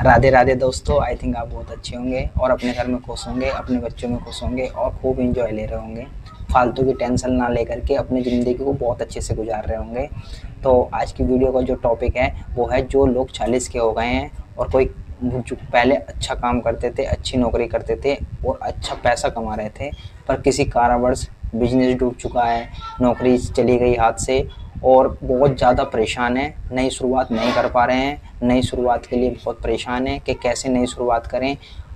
राधे राधे दोस्तों। I think आप बहुत अच्छे होंगे और अपने घर में खुश होंगे, अपने बच्चों में खुश होंगे और खूब एंजॉय ले रहे होंगे। फालतू की टेंशन ना लेकर के अपनी ज़िंदगी को बहुत अच्छे से गुजार रहे होंगे। तो आज की वीडियो का जो टॉपिक है वो है जो लोग 40 के हो गए हैं और कोई जो पहले अच्छा काम करते थे, अच्छी नौकरी करते थे और अच्छा पैसा कमा रहे थे, पर किसी कारणवश बिजनेस डूब चुका है, नौकरी चली गई हाथ से और बहुत ज़्यादा परेशान है, नई शुरुआत नहीं कर पा रहे हैं। नई शुरुआत के लिए बहुत परेशान है कि कैसे नई शुरुआत करें।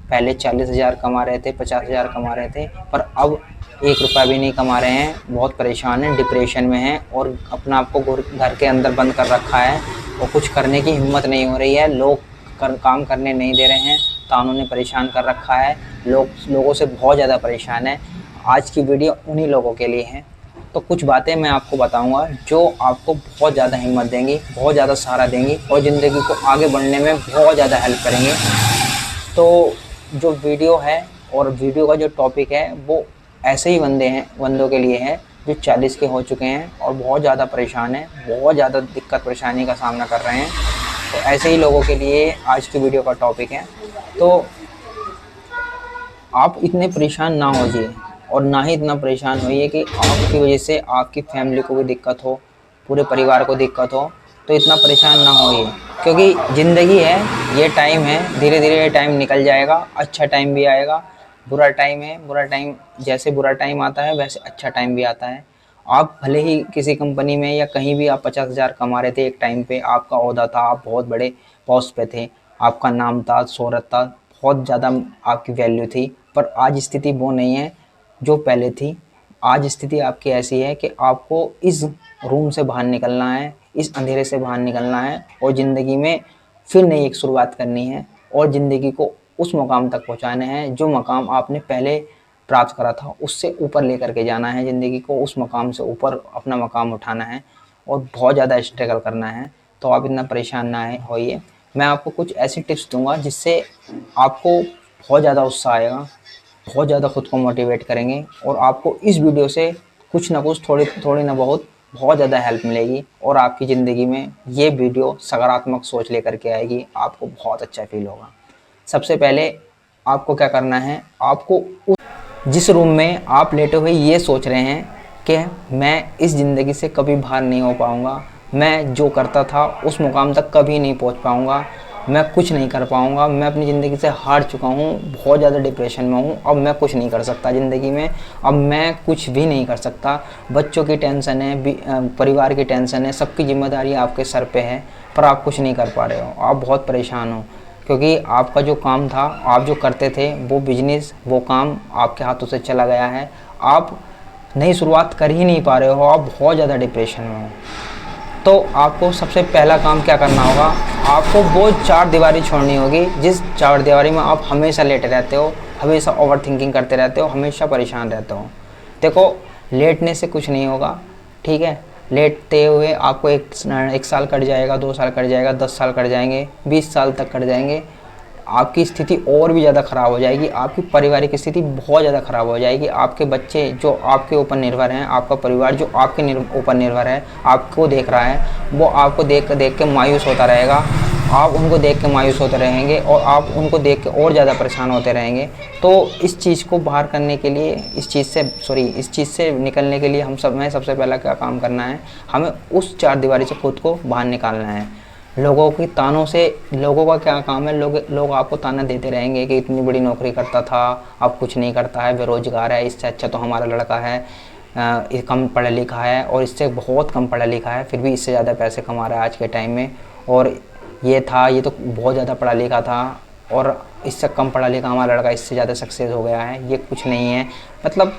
पहले 40,000 कमा रहे थे, 50,000 कमा रहे थे, पर अब 1 रुपया भी नहीं कमा रहे हैं। बहुत परेशान हैं, डिप्रेशन में हैं और अपना आप को घर के अंदर बंद कर रखा है और कुछ करने की हिम्मत नहीं हो रही है। लोग काम करने नहीं दे रहे हैं, तानों ने परेशान कर रखा है। लोगों से बहुत ज़्यादा परेशान है। आज की वीडियो उन्हीं लोगों के लिए है। तो कुछ बातें मैं आपको बताऊंगा जो आपको बहुत ज़्यादा हिम्मत देंगी, बहुत ज़्यादा सहारा देंगी और ज़िंदगी को आगे बढ़ने में बहुत ज़्यादा हेल्प करेंगे। तो जो वीडियो है और वीडियो का जो टॉपिक है वो ऐसे ही बंदों के लिए है जो 40 के हो चुके हैं और बहुत ज़्यादा परेशान हैं, बहुत ज़्यादा दिक्कत परेशानी का सामना कर रहे हैं। तो ऐसे ही लोगों के लिए आज की वीडियो का टॉपिक है। तो आप इतने परेशान ना होइए और ना ही इतना परेशान होइए कि आपकी वजह से आपकी फैमिली को भी दिक्कत हो, पूरे परिवार को दिक्कत हो। तो इतना परेशान ना होइए, क्योंकि ज़िंदगी है, ये टाइम है, धीरे धीरे ये टाइम निकल जाएगा। अच्छा टाइम भी आएगा, बुरा टाइम है, बुरा टाइम जैसे बुरा टाइम आता है वैसे अच्छा टाइम भी आता है। आप भले ही किसी कंपनी में या कहीं भी आप 50,000 कमा रहे थे, एक टाइम पे आपका ओहदा था, आप बहुत बड़े पोस्ट पे थे, आपका नाम था, शोहरत था, बहुत ज़्यादा आपकी वैल्यू थी। पर आज स्थिति वो नहीं है जो पहले थी। आज स्थिति आपकी ऐसी है कि आपको इस रूम से बाहर निकलना है, इस अंधेरे से बाहर निकलना है और ज़िंदगी में फिर नई एक शुरुआत करनी है और ज़िंदगी को उस मकाम तक पहुंचाना है जो मकाम आपने पहले प्राप्त करा था, उससे ऊपर लेकर के जाना है। ज़िंदगी को उस मकाम से ऊपर अपना मकाम उठाना है और बहुत ज़्यादा स्ट्रगल करना है। तो आप इतना परेशान ना होइए। मैं आपको कुछ ऐसी टिप्स दूंगा जिससे आपको बहुत ज़्यादा उत्साह आएगा, बहुत ज़्यादा खुद को मोटिवेट करेंगे और आपको इस वीडियो से कुछ ना कुछ थोड़ी ना बहुत ज़्यादा हेल्प मिलेगी और आपकी ज़िंदगी में ये वीडियो सकारात्मक सोच लेकर के आएगी। आपको बहुत अच्छा फील होगा। सबसे पहले आपको क्या करना है, आपको जिस रूम में आप लेटे हुए ये सोच रहे हैं कि मैं इस ज़िंदगी से कभी बाहर नहीं हो पाऊँगा, मैं जो करता था उस मुकाम तक कभी नहीं पहुँच पाऊँगा, मैं कुछ नहीं कर पाऊँगा, मैं अपनी ज़िंदगी से हार चुका हूँ, बहुत ज़्यादा डिप्रेशन में हूँ, अब मैं कुछ नहीं कर सकता ज़िंदगी में, अब मैं कुछ भी नहीं कर सकता। बच्चों की टेंशन है, परिवार की टेंशन है, सबकी जिम्मेदारी आपके सर पे है, पर आप कुछ नहीं कर पा रहे हो, आप बहुत परेशान हो। क्योंकि आपका जो काम था, आप जो करते थे, वो बिजनेस, वो काम आपके हाथों से चला गया है। आप नई शुरुआत कर ही नहीं पा रहे हो, आप बहुत ज़्यादा डिप्रेशन में हो। तो आपको सबसे पहला काम क्या करना होगा, आपको वो 4 दीवारी छोड़नी होगी जिस 4 दीवारी में आप हमेशा लेटे रहते हो, हमेशा ओवर थिंकिंग करते रहते हो, हमेशा परेशान रहते हो। देखो, लेटने से कुछ नहीं होगा, ठीक है। लेटते हुए आपको एक साल कट जाएगा, 2 साल कट जाएगा, 10 साल कट जाएंगे, 20 साल तक कट जाएंगे। आपकी स्थिति और भी ज़्यादा ख़राब हो जाएगी, आपकी पारिवारिक स्थिति बहुत ज़्यादा ख़राब हो जाएगी। आपके बच्चे जो आपके ऊपर निर्भर हैं, आपका परिवार जो आपके ऊपर निर्भर है, आपको देख रहा है, वो आपको देख के मायूस होता रहेगा। आप उनको देख के मायूस होते रहेंगे और आप उनको देख के और ज़्यादा परेशान होते रहेंगे। तो इस चीज़ को बाहर करने के लिए, इस चीज़ से निकलने के लिए हमें सबसे पहला क्या काम करना है, हमें उस 4 दीवारी से खुद को बाहर निकालना है। लोगों की तानों से, लोगों का क्या काम है, लोग आपको ताना देते रहेंगे कि इतनी बड़ी नौकरी करता था, अब कुछ नहीं करता है, बेरोजगार है, इससे अच्छा तो हमारा लड़का है, कम पढ़ा लिखा है और इससे बहुत कम पढ़ा लिखा है, फिर भी इससे ज़्यादा पैसे कमा रहा है आज के टाइम में। और ये तो बहुत ज़्यादा पढ़ा लिखा था और इससे कम पढ़ा लिखा हमारा लड़का इससे ज़्यादा सक्सेस हो गया है, ये कुछ नहीं है। मतलब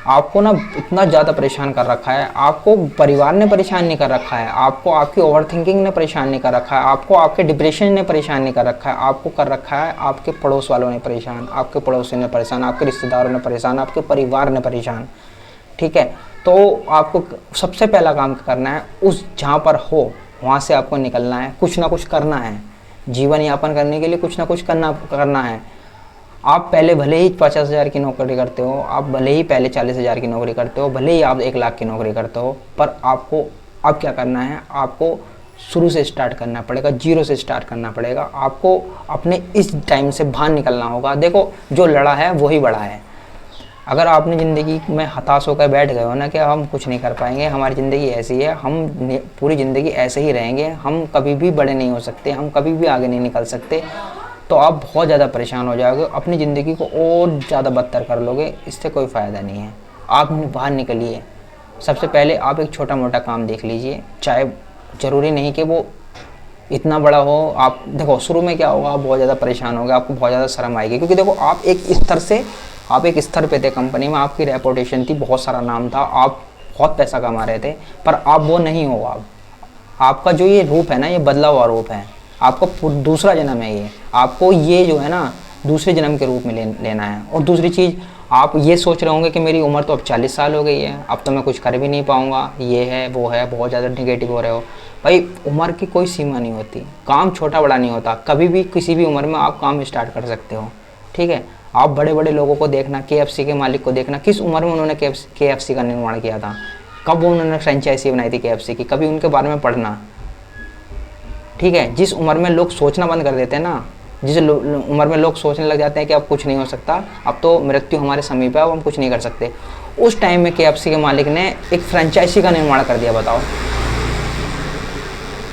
आपको ना इतना ज़्यादा परेशान कर रखा है, आपको परिवार ने परेशान नहीं कर रखा है, आपको आपकी ओवर थिंकिंग ने परेशान नहीं कर रखा है, आपको आपके डिप्रेशन ने परेशान नहीं कर रखा है, आपको कर रखा है आपके पड़ोस वालों ने परेशान, आपके पड़ोसी ने परेशान, आपके रिश्तेदारों ने परेशान, आपके परिवार ने परेशान, ठीक है। तो आपको सबसे पहला काम करना है, उस जहाँ पर हो वहाँ से आपको निकलना है, कुछ ना कुछ करना है। जीवन यापन करने के लिए कुछ ना कुछ करना है। आप पहले भले ही 50,000 की नौकरी करते हो, आप भले ही पहले 40,000 की नौकरी करते हो, भले ही आप 1 लाख की नौकरी करते हो, पर आपको अब क्या करना है, आपको शुरू से स्टार्ट करना पड़ेगा, जीरो से स्टार्ट करना पड़ेगा। आपको अपने इस टाइम से बाहर निकलना होगा। देखो जो लड़ा है वही बड़ा है। अगर आपने ज़िंदगी में हताश होकर बैठ गए हो ना कि हम कुछ नहीं कर पाएंगे, हमारी ज़िंदगी ऐसी है, हम पूरी ज़िंदगी ऐसे ही रहेंगे, हम कभी भी बड़े नहीं हो सकते, हम कभी भी आगे नहीं निकल सकते, तो आप बहुत ज़्यादा परेशान हो जाओगे, अपनी ज़िंदगी को और ज़्यादा बदतर कर लोगे। इससे कोई फ़ायदा नहीं है। आप बाहर निकलिए। सबसे पहले आप एक छोटा मोटा काम देख लीजिए, चाहे ज़रूरी नहीं कि वो इतना बड़ा हो। आप देखो शुरू में क्या होगा, आप बहुत ज़्यादा परेशान होगे, आपको बहुत ज़्यादा शर्म आएगी, क्योंकि देखो आप एक स्तर पे थे कंपनी में, आपकी रेपुटेशन थी, बहुत सारा नाम था, आप बहुत पैसा कमा रहे थे, पर आप वो नहीं हो। आप आपका जो ये रूप है ना, ये बदला हुआ रूप है, आपका दूसरा जन्म है ये। आपको ये जो है ना दूसरे जन्म के रूप में लेना है। और दूसरी चीज़, आप ये सोच रहे होंगे कि मेरी उम्र तो अब 40 साल हो गई है, अब तो मैं कुछ कर भी नहीं पाऊँगा, ये है वो है, बहुत ज़्यादा निगेटिव हो रहे हो। भाई उम्र की कोई सीमा नहीं होती, काम छोटा बड़ा नहीं होता, कभी भी किसी भी उम्र में आप काम स्टार्ट कर सकते हो। ठीक है, आप बड़े बड़े लोगों को देखना, KFC के मालिक को देखना, किस उम्र में उन्होंने KFC का निर्माण किया था, कब उन्होंने फ्रेंचाइजी बनाई थी KFC की, कभी उनके बारे में पढ़ना। ठीक है, जिस उम्र में लोग सोचना बंद कर देते हैं ना, जिस उम्र में लोग सोचने लग जाते हैं कि अब कुछ नहीं हो सकता, अब तो मृत्यु हमारे समीप है, अब हम कुछ नहीं कर सकते, उस टाइम में KFC के मालिक ने एक फ्रेंचाइजी का निर्माण कर दिया। बताओ,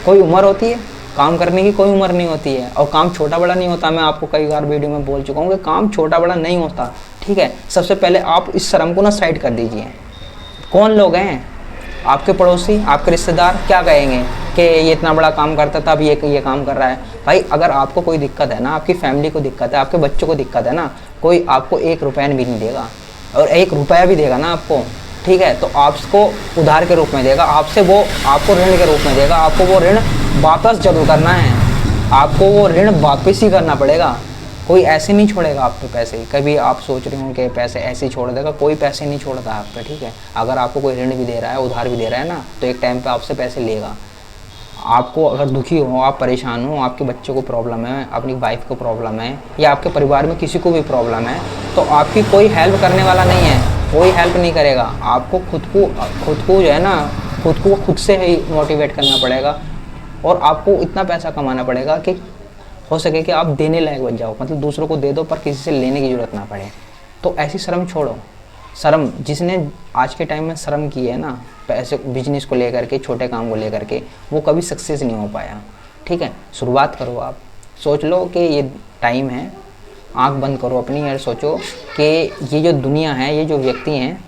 कोई उम्र होती है काम करने की? कोई उम्र नहीं होती है। और काम छोटा बड़ा नहीं होता, मैं आपको कई बार वीडियो में बोल चुका हूँ कि काम छोटा बड़ा नहीं होता। ठीक है, सबसे पहले आप इस शर्म को ना साइड कर दीजिए। कौन लोग हैं आपके पड़ोसी, आपके रिश्तेदार, क्या कहेंगे कि ये इतना बड़ा काम करता था, अब ये काम कर रहा है। भाई अगर आपको कोई दिक्कत है ना, आपकी फैमिली को दिक्कत है, आपके बच्चों को दिक्कत है ना, कोई आपको 1 रुपया भी नहीं देगा, और 1 रुपया भी देगा ना आपको, ठीक है, तो आपको उधार के रूप में देगा, आपसे वो आपको ऋण के रूप में देगा। आपको वो ऋण वापस जरूर करना है, आपको वो ऋण वापस ही करना पड़ेगा। कोई ऐसे नहीं छोड़ेगा आप पे पैसे। कभी आप सोच रहे हो कि पैसे ऐसे ही छोड़ देगा, कोई पैसे नहीं छोड़ता आप पे। ठीक है, अगर आपको कोई ऋण भी दे रहा है, उधार भी दे रहा है ना, तो एक टाइम पे आपसे पैसे लेगा। आपको अगर दुखी हो, आप परेशान हो, आपके बच्चों को प्रॉब्लम है, अपनी वाइफ को प्रॉब्लम है, या आपके परिवार में किसी को भी प्रॉब्लम है, तो आपकी कोई हेल्प करने वाला नहीं है, कोई हेल्प नहीं करेगा। आपको खुद को जो है ना, खुद से ही मोटिवेट करना पड़ेगा, और आपको इतना पैसा कमाना पड़ेगा कि हो सके कि आप देने लायक बन जाओ, मतलब दूसरों को दे दो पर किसी से लेने की ज़रूरत ना पड़े। तो ऐसी शर्म छोड़ो। शर्म, जिसने आज के टाइम में शर्म की है ना, पैसे बिजनेस को लेकर के, छोटे काम को लेकर के, वो कभी सक्सेस नहीं हो पाया। ठीक है, शुरुआत करो। आप सोच लो कि ये टाइम है, आंख बंद करो अपनी और सोचो कि ये जो दुनिया है, ये जो व्यक्ति हैं,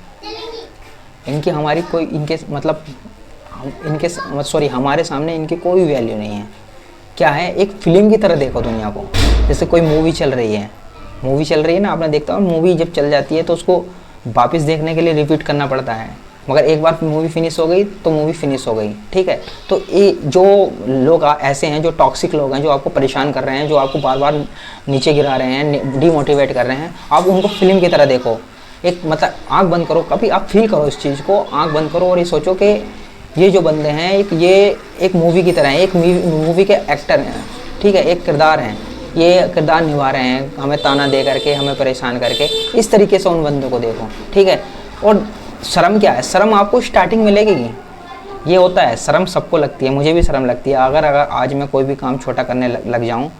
इनकी हमारी कोई हमारे सामने इनकी कोई वैल्यू नहीं है। क्या है, एक फिल्म की तरह देखो दुनिया को। जैसे कोई मूवी चल रही है ना, आपने देखता हो मूवी जब चल जाती है तो उसको वापस देखने के लिए रिपीट करना पड़ता है, मगर एक बार मूवी फिनिश हो गई तो मूवी फिनिश हो गई। ठीक है, तो ये जो लोग ऐसे हैं, जो टॉक्सिक लोग हैं, जो आपको परेशान कर रहे हैं, जो आपको बार बार नीचे गिरा रहे हैं, डिमोटिवेट कर रहे हैं, आप उनको फिल्म की तरह देखो। एक मतलब आंख बंद करो, कभी आप फील करो इस चीज़ को, आंख बंद करो और ये सोचो कि ये जो बंदे हैं, ये एक मूवी की तरह हैं, एक मूवी के एक्टर हैं। ठीक है, एक किरदार हैं, ये किरदार निभा रहे हैं, हमें ताना दे करके, हमें परेशान करके। इस तरीके से उन बंदों को देखो। ठीक है, और शर्म क्या है, शर्म आपको स्टार्टिंग में लगेगी। ये होता है, शर्म सबको लगती है, मुझे भी शर्म लगती है। अगर आज मैं कोई भी काम छोटा करने लग जाऊँ,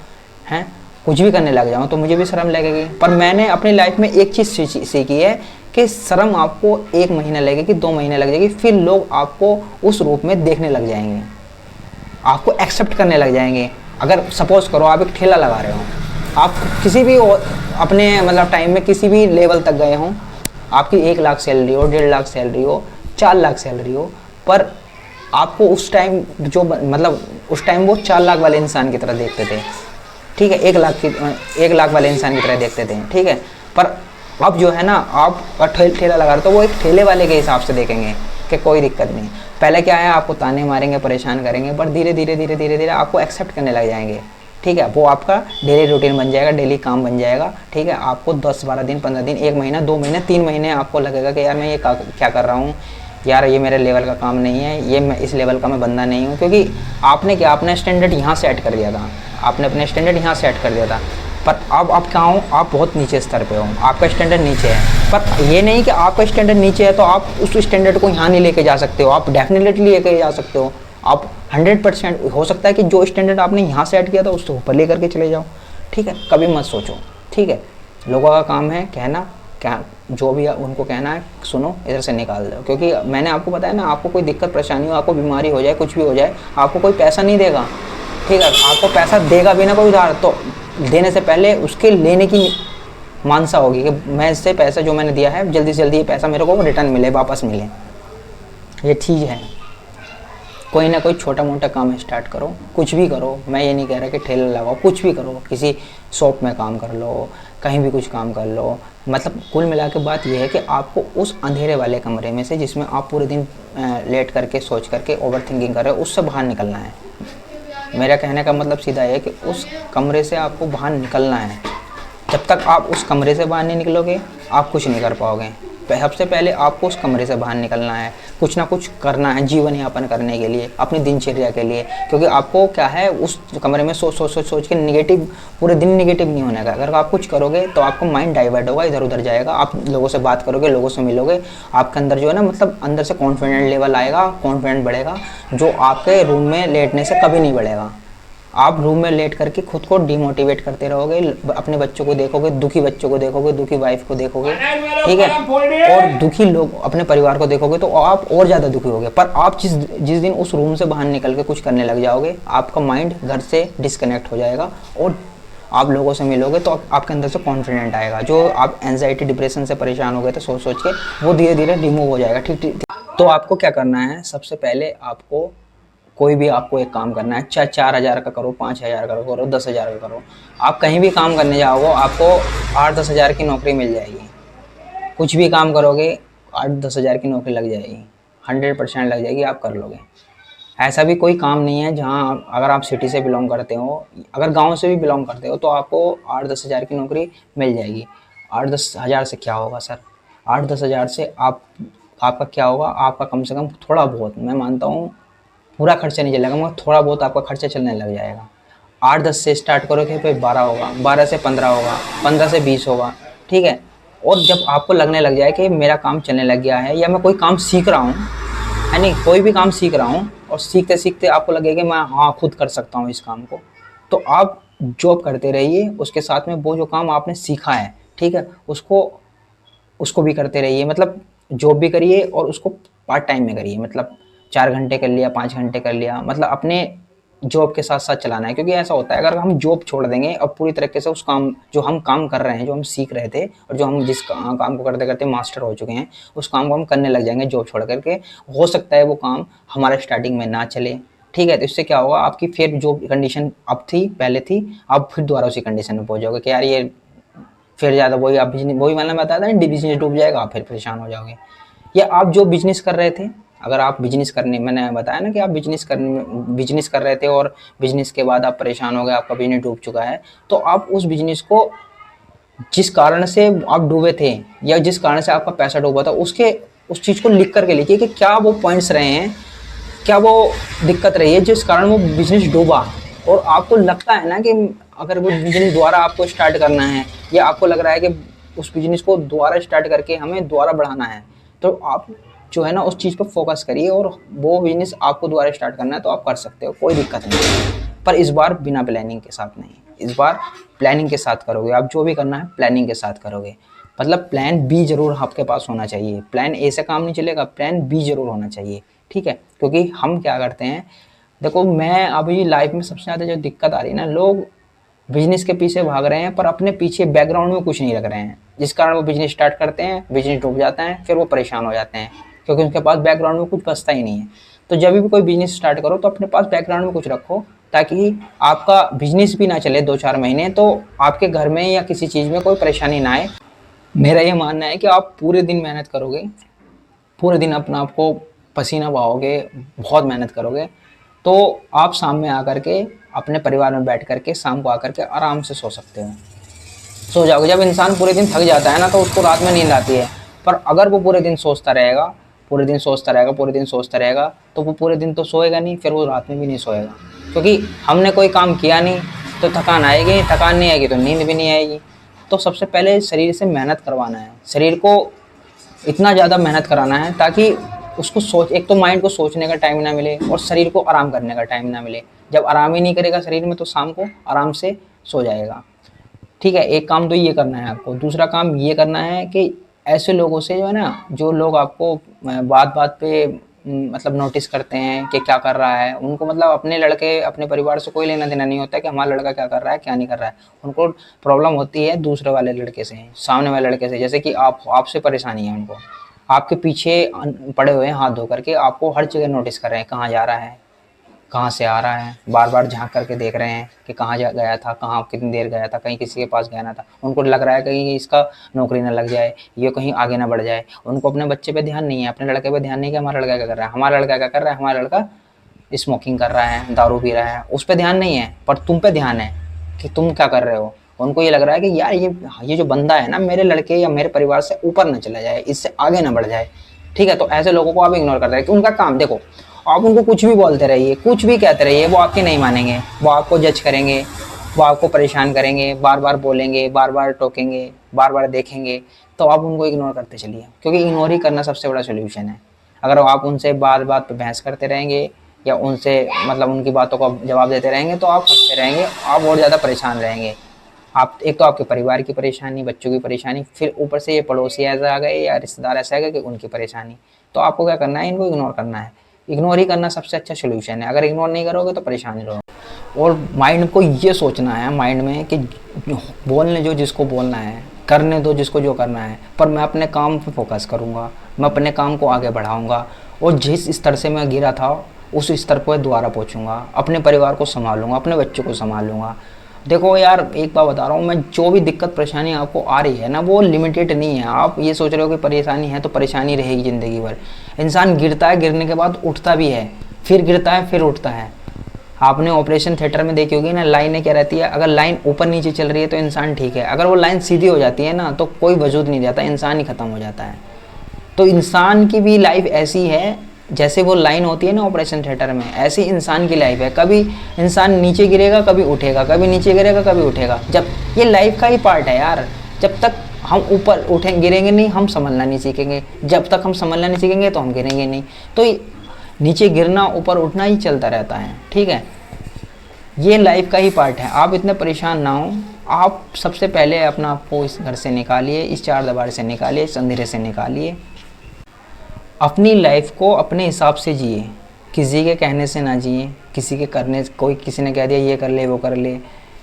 हैं, कुछ भी करने लग जाऊँ, तो मुझे भी शर्म लगेगी। पर मैंने अपनी लाइफ में एक चीज़ सीखी है कि शर्म आपको 1 महीना लगेगी, 2 महीने लग जाएगी, फिर लोग आपको उस रूप में देखने लग जाएंगे, आपको एक्सेप्ट करने लग जाएंगे। अगर सपोज करो आप एक ठेला लगा रहे हो, आप किसी भी अपने मतलब टाइम में किसी भी लेवल तक गए हों, आपकी 1 लाख सैलरी हो, 1.5 लाख सैलरी हो, 4 लाख सैलरी हो, पर आपको उस टाइम उस टाइम वो 4 लाख वाले इंसान की तरह देखते थे। ठीक है, 1 लाख वाले इंसान की तरह देखते थे। ठीक है, पर अब जो है ना, आप ठेला लगा रहे तो वो एक ठेले वाले के हिसाब से देखेंगे कि कोई दिक्कत नहीं। पहले क्या है, आपको ताने मारेंगे, परेशान करेंगे, पर धीरे धीरे आपको एक्सेप्ट करने लग जाएंगे। ठीक है, वो आपका डेली रूटीन बन जाएगा, डेली काम बन जाएगा। ठीक है, आपको 10-12 दिन, 15 दिन, 1 महीना, 2 महीने, 3 महीने आपको लगेगा कि यार मैं ये क्या कर रहा हूँ, यार ये मेरे लेवल का काम नहीं है, ये मैं इस लेवल का मैं बंदा नहीं हूँ। क्योंकि आपने क्या, अपना स्टैंडर्ड यहाँ सेट कर दिया था, आपने अपने स्टैंडर्ड यहाँ सेट कर दिया था। पर अब आप कहाँ हो, आप बहुत नीचे स्तर पे हो, आपका स्टैंडर्ड नीचे है। पर ये नहीं कि आपका स्टैंडर्ड नीचे है तो आप उस स्टैंडर्ड को यहाँ नहीं लेके जा सकते हो, आप डेफिनेटली लेके जा सकते हो। आप 100% हो सकता है कि जो स्टैंडर्ड आपने यहाँ से ऐड किया था उसको ऊपर लेकर के चले जाओ, ठीक है। कभी मत सोचो, ठीक है। लोगों का काम है कहना, क्या जो भी उनको कहना है सुनो, इधर से निकाल दो। क्योंकि मैंने आपको बताया ना, आपको कोई दिक्कत परेशानी हो, आपको बीमारी हो जाए, कुछ भी हो जाए, आपको कोई पैसा नहीं देगा, ठीक है। आपको पैसा देगा भी ना कोई उधार, तो देने से पहले उसके लेने की मानसा होगी कि मैं इससे पैसा जो मैंने दिया है जल्दी से जल्दी ये पैसा मेरे को रिटर्न मिले, वापस मिले। ये चीज़ है। कोई ना कोई छोटा मोटा काम स्टार्ट करो, कुछ भी करो। मैं ये नहीं कह रहा कि ठेला लगाओ, कुछ भी करो, किसी शॉप में काम कर लो, कहीं भी कुछ काम कर लो। मतलब कुल मिला के बात यह है कि आपको उस अंधेरे वाले कमरे में से, जिसमें आप पूरे दिन लेट करके सोच करके ओवर थिंकिंग कर रहे हो, उससे बाहर निकलना है। मेरा कहने का मतलब सीधा है कि उस कमरे से आपको बाहर निकलना है। जब तक आप उस कमरे से बाहर नहीं निकलोगे, आप कुछ नहीं कर पाओगे। सबसे पहले आपको उस कमरे से बाहर निकलना है, कुछ ना कुछ करना है जीवन यापन करने के लिए, अपनी दिनचर्या के लिए। क्योंकि आपको क्या है, उस कमरे में सोच के निगेटिव, पूरे दिन निगेटिव नहीं होने का। अगर आप कुछ करोगे तो आपको माइंड डाइवर्ट होगा, इधर उधर जाएगा। आप लोगों से बात करोगे, लोगों से मिलोगे, आपके अंदर जो है ना, मतलब अंदर से कॉन्फिडेंट लेवल आएगा, कॉन्फिडेंट बढ़ेगा, जो आपके रूम में लेटने से कभी नहीं बढ़ेगा। आप रूम में लेट करके खुद को डिमोटिवेट करते रहोगे, अपने बच्चों को देखोगे, दुखी बच्चों को देखोगे, दुखी वाइफ को देखोगे, ठीक है, और दुखी लोग अपने परिवार को देखोगे, तो आप और ज़्यादा दुखी होगे। पर आप जिस दिन उस रूम से बाहर निकल के कुछ करने लग जाओगे, आपका माइंड घर से डिस्कनेक्ट हो जाएगा और आप लोगों से मिलोगे तो आपके अंदर से कॉन्फिडेंट आएगा। जो आप एंजाइटी डिप्रेशन से परेशान हो गए थे सोच के, वो धीरे धीरे रिमूव हो जाएगा, ठीक ठीक। तो आपको क्या करना है, सबसे पहले आपको कोई भी आपको एक काम करना है, चाहे 4,000 का करो, 5,000 का करो, 10,000 का करो। आप कहीं भी काम करने जाओगे, आपको 8-10 हज़ार की नौकरी मिल जाएगी। कुछ भी काम करोगे 8-10 हज़ार की नौकरी लग जाएगी, 100% लग जाएगी, आप कर लोगे। ऐसा भी कोई काम नहीं है जहाँ, अगर आप सिटी से बिलोंग करते हो, अगर गांव से भी बिलोंग करते हो, तो आपको 8-10 हज़ार की नौकरी मिल जाएगी। 8-10 हज़ार से क्या होगा सर? 8-10 हज़ार से आपका क्या होगा? आपका कम से कम थोड़ा बहुत, मैं मानता हूँ पूरा खर्चा नहीं चलेगा, मगर थोड़ा बहुत आपका खर्चा चलने लग जाएगा। 8-10 से स्टार्ट करोगे, फिर 12 होगा, 12 से 15 होगा, 15 से 20 होगा, ठीक है। और जब आपको लगने लग जाए कि मेरा काम चलने लग गया है, या मैं कोई काम सीख रहा हूँ, है नहीं, कोई भी काम सीख रहा हूँ, और सीखते सीखते आपको लगेगा मैं हाँ खुद कर सकता हूँ इस काम को, तो आप जॉब करते रहिए, उसके साथ में वो जो काम आपने सीखा है, ठीक है, उसको भी करते रहिए। मतलब जॉब भी करिए और उसको पार्ट टाइम में करिए। मतलब 4 घंटे कर लिया, 5 घंटे कर लिया, मतलब अपने जॉब के साथ साथ चलाना है। क्योंकि ऐसा होता है, अगर हम जॉब छोड़ देंगे और पूरी तरीके से उस काम, जो हम काम कर रहे हैं, जो हम सीख रहे थे, और जो हम जिस काम को करते करते मास्टर हो चुके हैं, उस काम को हम करने लग जाएंगे जॉब छोड़ करके, हो सकता है वो काम हमारे स्टार्टिंग में ना चले, ठीक है। तो इससे क्या होगा, आपकी फिर जो कंडीशन अब थी, पहले थी, अब फिर दोबारा उसी कंडीशन में पहुंच जाओगे कि यार ये फिर ज़्यादा वही, आप बिजनेस, वही मैंने बताया था ना, बिजनेस डूब जाएगा, आप फिर परेशान हो जाओगे। या आप जो बिजनेस कर रहे थे, अगर आप बिजनेस करने, मैंने बताया ना कि आप बिजनेस कर रहे थे और बिजनेस के बाद आप परेशान हो गए, आपका बिजनेस डूब चुका है, तो आप उस बिजनेस को, जिस कारण से आप डूबे थे या जिस कारण से आपका पैसा डूबा था, उस चीज़ को लिख करके लिखिए कि क्या वो पॉइंट्स रहे हैं, क्या वो दिक्कत रही है जिस कारण वो बिजनेस डूबा। और आपको लगता है ना कि अगर वो बिजनेस दोबारा आपको स्टार्ट करना है, या आपको लग रहा है कि उस बिजनेस को दोबारा स्टार्ट करके हमें दोबारा बढ़ाना है, तो आप जो है ना उस चीज़ पर फोकस करिए, और वो बिजनेस आपको दोबारा स्टार्ट करना है तो आप कर सकते हो, कोई दिक्कत नहीं है। पर इस बार बिना प्लानिंग के साथ नहीं, इस बार प्लानिंग के साथ करोगे। आप जो भी करना है प्लानिंग के साथ करोगे। मतलब प्लान बी जरूर आपके पास होना चाहिए। प्लान ए से काम नहीं चलेगा, प्लान बी जरूर होना चाहिए, ठीक है। क्योंकि हम क्या करते हैं, देखो मैं अभी लाइफ में सबसे ज़्यादा जो दिक्कत आ रही है ना, लोग बिजनेस के पीछे भाग रहे हैं पर अपने पीछे बैकग्राउंड में कुछ नहीं रख रहे हैं, जिस कारण वो बिजनेस स्टार्ट करते हैं, बिजनेस डूब जाता है, फिर वो परेशान हो जाते हैं, क्योंकि उनके पास बैकग्राउंड में कुछ बचता ही नहीं है। तो जब भी कोई बिजनेस स्टार्ट करो तो अपने पास बैकग्राउंड में कुछ रखो, ताकि आपका बिजनेस भी ना चले 2-4 महीने, तो आपके घर में या किसी चीज़ में कोई परेशानी ना आए। मेरा ये मानना है कि आप पूरे दिन मेहनत करोगे, पूरे दिन अपना आपको पसीना बहाओगे, बहुत मेहनत करोगे, तो आप शाम में आकर के अपने परिवार में बैठ करके शाम को आकर के आराम से सो सकते हो, सो जाओगे। जब इंसान पूरे दिन थक जाता है ना, तो उसको रात में नींद आती है। पर अगर वो पूरे दिन सोचता रहेगा, पूरे दिन सोचता रहेगा, पूरे दिन सोचता रहेगा, तो वो पूरे दिन तो सोएगा नहीं, फिर वो रात में भी नहीं सोएगा। क्योंकि हमने कोई काम किया नहीं तो थकान आएगी, थकान नहीं आएगी तो नींद भी नहीं आएगी। तो सबसे पहले शरीर से मेहनत करवाना है, शरीर को इतना ज़्यादा मेहनत कराना है ताकि उसको एक तो माइंड को सोचने का टाइम ना मिले और शरीर को आराम करने का टाइम ना मिले। जब आराम ही नहीं करेगा शरीर में तो शाम को आराम से सो जाएगा। ठीक है, एक काम तो ये करना है आपको। दूसरा काम ये करना है कि ऐसे लोगों से जो है ना, जो लोग आपको बात बात पे मतलब नोटिस करते हैं कि क्या कर रहा है, उनको मतलब अपने लड़के अपने परिवार से कोई लेना देना नहीं होता है कि हमारा लड़का क्या कर रहा है क्या नहीं कर रहा है। उनको प्रॉब्लम होती है दूसरे वाले लड़के से, सामने वाले लड़के से। जैसे कि आपसे परेशानी है उनको, आपके पीछे पड़े हुए हैं हाथ धो करके, आपको हर जगह नोटिस कर रहे हैं, कहाँ जा रहा है, कहाँ से आ रहा है, बार बार झांक करके देख रहे हैं कि कहाँ जा गया था, कहाँ कितनी देर गया था, कहीं किसी के पास गया ना था। उनको लग रहा है कहीं इसका नौकरी ना लग जाए, ये कहीं आगे ना बढ़ जाए। उनको अपने बच्चे पे ध्यान नहीं है, अपने लड़के पे ध्यान नहीं कि हमारा लड़का क्या कर रहा है, हमारा लड़का क्या कर रहा है, हमारा लड़का स्मोकिंग कर रहा है, दारू पी रहा है, उस पर ध्यान नहीं है, पर तुम पे ध्यान है कि तुम क्या कर रहे हो। उनको ये लग रहा है कि यार ये जो बंदा है ना, मेरे लड़के या मेरे परिवार से ऊपर ना चला जाए, इससे आगे ना बढ़ जाए। ठीक है, तो ऐसे लोगों को आप इग्नोर करते रहे कि उनका काम देखो, आप उनको कुछ भी बोलते रहिए, कुछ भी कहते रहिए, वो आपके नहीं मानेंगे, वो आपको जज करेंगे, वो आपको परेशान करेंगे, बार बार बोलेंगे, बार बार टोकेंगे, बार बार देखेंगे। तो आप उनको इग्नोर करते चलिए, क्योंकि इग्नोर ही करना सबसे बड़ा सोल्यूशन है। अगर आप उनसे बार बात पे बहस करते रहेंगे या उनसे मतलब उनकी बातों का जवाब देते रहेंगे तो आप फंसते रहेंगे, आप और ज़्यादा परेशान रहेंगे। आप एक तो आपके परिवार की परेशानी, बच्चों की परेशानी, फिर ऊपर से ये पड़ोसी ऐसा आ गए या रिश्तेदार ऐसे आ गए कि उनकी परेशानी। तो आपको क्या करना है, इनको इग्नोर करना है। इग्नोर ही करना सबसे अच्छा सोल्यूशन है। अगर इग्नोर नहीं करोगे तो परेशान ही रहोगे। और माइंड को ये सोचना है माइंड में कि बोलने जो जिसको बोलना है, करने दो जिसको जो करना है, पर मैं अपने काम पे फोकस करूँगा, मैं अपने काम को आगे बढ़ाऊँगा और जिस स्तर से मैं गिरा था उस स्तर पर दोबारा पहुँचूँगा, अपने परिवार को संभालूँगा, अपने बच्चों को संभालूँगा। देखो यार, एक बात बता रहा हूँ मैं, जो भी दिक्कत परेशानी आपको आ रही है ना, वो लिमिटेड नहीं है। आप ये सोच रहे हो कि परेशानी है तो परेशानी रहेगी ज़िंदगी भर। इंसान गिरता है, गिरने के बाद उठता भी है, फिर गिरता है, फिर उठता है। आपने ऑपरेशन थिएटर में देखी होगी ना, लाइनें क्या रहती है, अगर लाइन ऊपर नीचे चल रही है तो इंसान ठीक है, अगर वो लाइन सीधी हो जाती है ना तो कोई वजूद नहीं रहता, इंसान ही ख़त्म हो जाता है। तो इंसान की भी लाइफ ऐसी है, जैसे वो लाइन होती है ना ऑपरेशन थिएटर में, ऐसी इंसान की लाइफ है। कभी इंसान नीचे गिरेगा, कभी उठेगा, कभी नीचे गिरेगा, कभी उठेगा। जब ये लाइफ का ही पार्ट है यार। जब तक हम ऊपर उठें गिरेंगे नहीं, हम संभलना नहीं सीखेंगे। जब तक हम संभलना नहीं सीखेंगे तो हम गिरेंगे नहीं। तो नीचे गिरना ऊपर उठना ही चलता रहता है। ठीक है, ये लाइफ का ही पार्ट है। आप इतने परेशान ना हो। आप सबसे पहले अपना आपको इस घर से निकालिए, इस चार दीवार से निकालिए, इस अंधेरे से निकालिए। अपनी लाइफ को अपने हिसाब से जिए, किसी के कहने से ना जिए, किसी के करने, कोई किसी ने कह दिया ये कर ले वो कर ले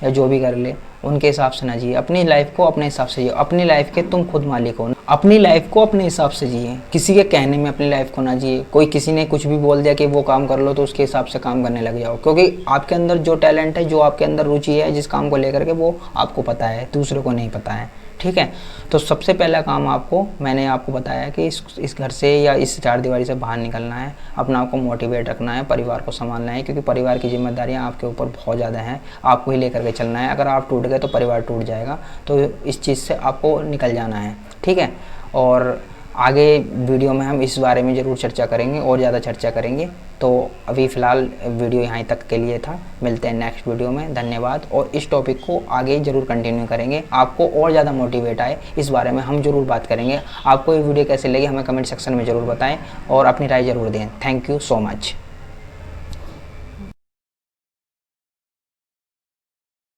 या जो भी कर ले, उनके हिसाब से ना जिए। अपनी लाइफ को अपने हिसाब से जिए। अपनी लाइफ के तुम खुद मालिक हो। अपनी लाइफ को अपने हिसाब से जिए, किसी के कहने में अपनी लाइफ को ना जिए। कोई किसी ने कुछ भी बोल दिया कि वो काम कर लो तो उसके हिसाब से काम करने लग जाओ, क्योंकि आपके अंदर जो टैलेंट है, जो आपके अंदर रुचि है जिस काम को लेकर के, वो आपको पता है, दूसरे को नहीं पता है। ठीक है, तो सबसे पहला काम आपको, मैंने आपको बताया कि इस घर से या इस चार दीवारी से बाहर निकलना है, अपना आपको मोटिवेट रखना है, परिवार को संभालना है, क्योंकि परिवार की जिम्मेदारियां आपके ऊपर बहुत ज़्यादा हैं, आपको ही लेकर के चलना है। अगर आप टूट गए तो परिवार टूट जाएगा, तो इस चीज़ से आपको निकल जाना है। ठीक है, और आगे वीडियो में हम इस बारे में ज़रूर चर्चा करेंगे और ज़्यादा चर्चा करेंगे। तो अभी फ़िलहाल वीडियो यहाँ तक के लिए था। मिलते हैं नेक्स्ट वीडियो में। धन्यवाद। और इस टॉपिक को आगे ज़रूर कंटिन्यू करेंगे, आपको और ज़्यादा मोटिवेट आए इस बारे में हम ज़रूर बात करेंगे। आपको ये वीडियो कैसे लगी हमें कमेंट सेक्शन में ज़रूर बताएं और अपनी राय ज़रूर दें। Thank you so much.